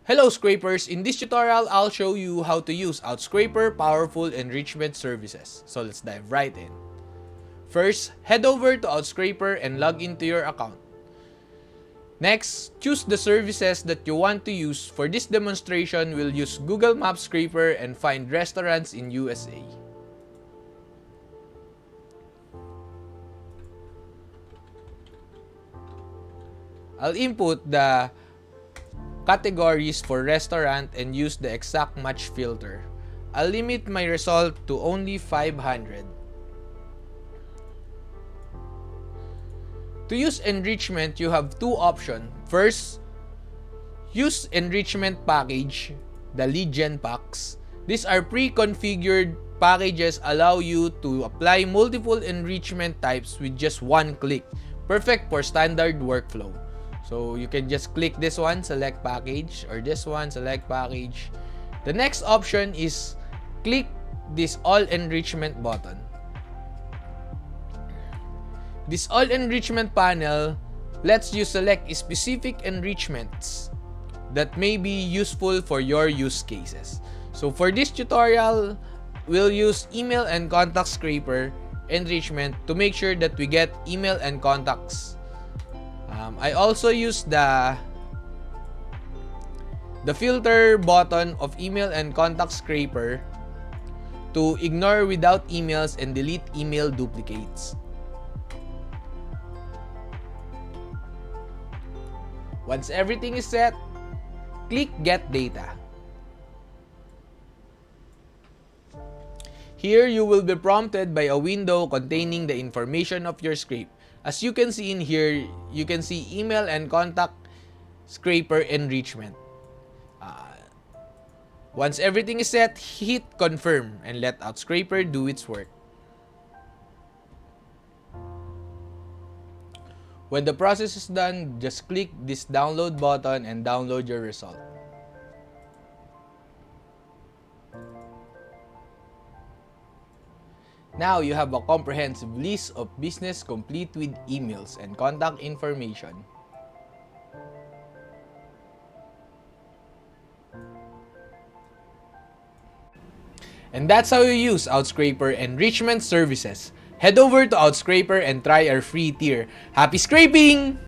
Hello Scrapers! In this tutorial, I'll show you how to use Outscraper powerful enrichment services. So let's dive right in. First, head over to Outscraper and log into your account. Next, choose the services that you want to use. For this demonstration, we'll use Google Maps Scraper and find restaurants in USA. I'll input the categories for restaurant and use the exact match filter. I'll limit my result to only 500. To use enrichment, you have two options. First, use enrichment package, the lead gen packs. These are pre-configured packages allow you to apply multiple enrichment types with just one click. Perfect for standard workflow. So you can just click this one, select package, or this one, select package. The next option is click this all enrichment button. This all enrichment panel lets you select specific enrichments that may be useful for your use cases. So for this tutorial, we'll use email and contact scraper enrichment to make sure that we get email and contacts. I also use the filter button of email and contact scraper to ignore without emails and delete email duplicates. Once everything is set, click Get Data. Here, you will be prompted by a window containing the information of your scrape. As you can see in here, you can see email and contact scraper enrichment. Once everything is set, hit confirm and let Outscraper do its work. When the process is done, just click this download button and download your result. Now you have a comprehensive list of business complete with emails and contact information. And that's how you use Outscraper enrichment services. Head over to Outscraper and try our free tier. Happy scraping!